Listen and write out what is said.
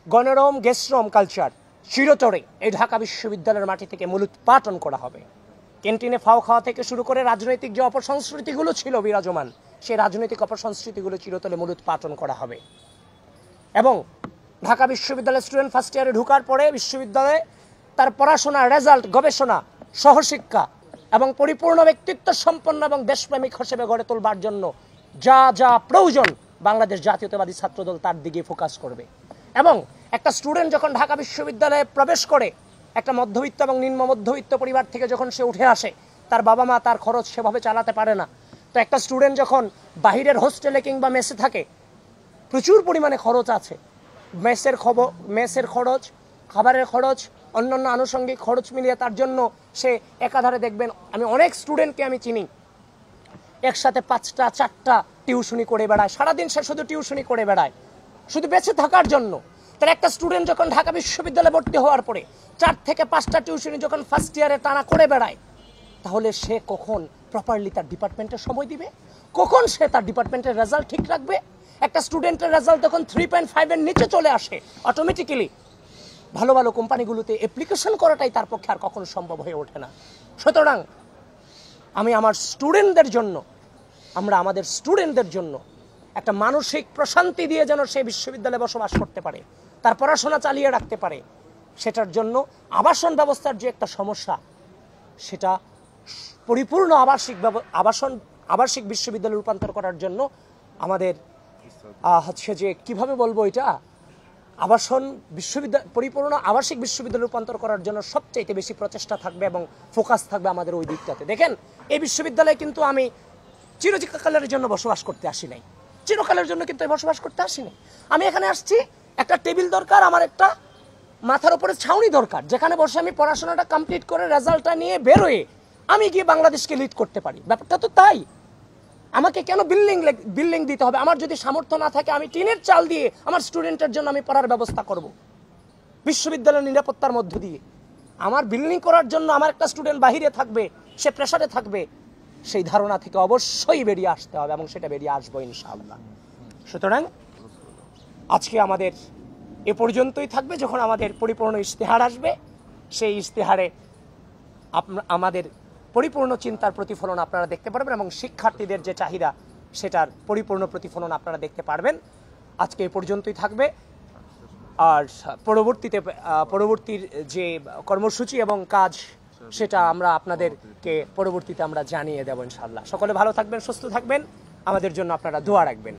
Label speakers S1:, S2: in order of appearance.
S1: গণরম গেস্টরম culture চিরতরে এই ঢাকা বিশ্ববিদ্যালয়ের মাটি থেকে মূলোৎপাটন করা হবে। ক্যান্টিনে ফাও খাওয়া থেকে শুরু করে রাজনৈতিক যে অপসংস্কৃতিগুলো ছিল বিরাজমান, সেই রাজনৈতিক অপসংস্কৃতিগুলো চিরতরে মূলোৎপাটন করা হবে। এবং ঢাকা বিশ্ববিদ্যালয়ের স্টুডেন্ট ফার্স্ট ইয়ারে ঢোকার পরে বিশ্ববিদ্যালয়ে তার পড়াশোনা, রেজাল্ট, গবেষণা, সহশিক্ষা এবং পরিপূর্ণ ব্যক্তিত্ব সম্পন্ন এবং দেশপ্রেমিক হিসেবে গড়ে তোলবার জন্য যা যা প্রয়োজন বাংলাদেশ জাতীয়তাবাদী ছাত্রদল তার দিকে ফোকাস করবে। এবং একটা স্টুডেন্ট যখন ঢাকা বিশ্ববিদ্যালয়ে প্রবেশ করে, একটা মধ্যবিত্ত এবং নিম্ন মধ্যবিত্ত পরিবার থেকে যখন সে উঠে আসে, তার বাবা মা তার খরচ সেভাবে চালাতে পারে না। তো একটা স্টুডেন্ট যখন বাহিরের হোস্টেলে কিংবা মেসে থাকে, প্রচুর পরিমাণে খরচ আছে, মেসের খরচ, খাবারের খরচ, অন্যান্য আনুষঙ্গিক খরচ মিলিয়ে তার জন্য সে একাধারে দেখবেন, আমি অনেক স্টুডেন্টকে আমি চিনি একসাথে 5টা 4টা টিউশনি করে বেড়ায়, সারাদিন সে শুধু টিউশনি করে বেড়ায় শুধু বেঁচে থাকার জন্য। তার একটা স্টুডেন্ট যখন ঢাকা বিশ্ববিদ্যালয়ে ভর্তি হওয়ার পরে 4 থেকে 5টা টিউশনি যখন ফার্স্ট ইয়ারে টানা করে বেড়ায়, তাহলে সে কখন প্রপারলি তার ডিপার্টমেন্টে সময় দিবে? কখন সে তার ডিপার্টমেন্টের রেজাল্ট ঠিক রাখবে? একটা স্টুডেন্টের রেজাল্ট যখন 3.5 এর নিচে চলে আসে, অটোমেটিক্যালি ভালো ভালো কোম্পানিগুলোতে অ্যাপ্লিকেশন করাটাই তার পক্ষে আর কখনো সম্ভব হয়ে ওঠে না। সুতরাং আমি আমার স্টুডেন্টদের জন্য, আমরা আমাদের স্টুডেন্টদের জন্য একটা মানসিক প্রশান্তি দিয়ে যেন সে বিশ্ববিদ্যালয়ে বসবাস করতে পারে, তার পড়াশোনা চালিয়ে রাখতে পারে, সেটার জন্য আবাসন ব্যবস্থার যে একটা সমস্যা, সেটা পরিপূর্ণ আবাসিক বিশ্ববিদ্যালয়ে রূপান্তর করার জন্য আমাদের হচ্ছে যে কিভাবে বলবো, এটা পরিপূর্ণ আবাসিক বিশ্ববিদ্যালয়ে রূপান্তর করার জন্য সবচাইতে বেশি প্রচেষ্টা থাকবে এবং ফোকাস থাকবে আমাদের ওই দিকটাতে। দেখেন, এই বিশ্ববিদ্যালয়ে কিন্তু আমি চিরকালের জন্য বসবাস করতে আসি নাই, চিরকালের জন্য কিন্তু বসবাস করতে আসি নাই। আমি এখানে আসছি, একটা টেবিল দরকার, আমার একটা মাথার উপরে ছাউনি দরকার, যেখানে বসে আমি পড়াশোনাটা কমপ্লিট করে রেজাল্টটা নিয়ে বেরোয় আমি গিয়ে বাংলাদেশকে লিড করতে পারি। ব্যাপারটা তো তাই। আমাকে কেন বিল্ডিং দিতে হবে? আমার যদি সামর্থ্য না থাকে, আমি টিনের চাল দিয়ে আমার স্টুডেন্টের জন্য আমি পড়ার ব্যবস্থা করব বিশ্ববিদ্যালয়ের নিরাপত্তার মধ্য দিয়ে। আমার বিল্ডিং করার জন্য আমার একটা স্টুডেন্ট বাহিরে থাকবে, সে প্রেসারে থাকবে, সেই ধারণা থেকে অবশ্যই বেরিয়ে আসতে হবে এবং সেটা বেরিয়ে আসবো ইনশাআল্লাহ। সুতরাং আজকে আমাদের এ পর্যন্তই থাকবে। যখন আমাদের পরিপূর্ণ ইশতেহার আসবে, সেই ইশতেহারে আমাদের পরিপূর্ণ চিন্তার প্রতিফলন আপনারা দেখতে পারবেন এবং শিক্ষার্থীদের যে চাহিদা, সেটার পরিপূর্ণ প্রতিফলন আপনারা দেখতে পারবেন। আজকে এ পর্যন্তই থাকবে। আর পরবর্তীর যে কর্মসূচি এবং কাজ, সেটা আমরা আপনাদেরকে পরবর্তীতে আমরা জানিয়ে দেব ইনশাআল্লাহ। সকলে ভালো থাকবেন, সুস্থ থাকবেন, আমাদের জন্য আপনারা দোয়া রাখবেন।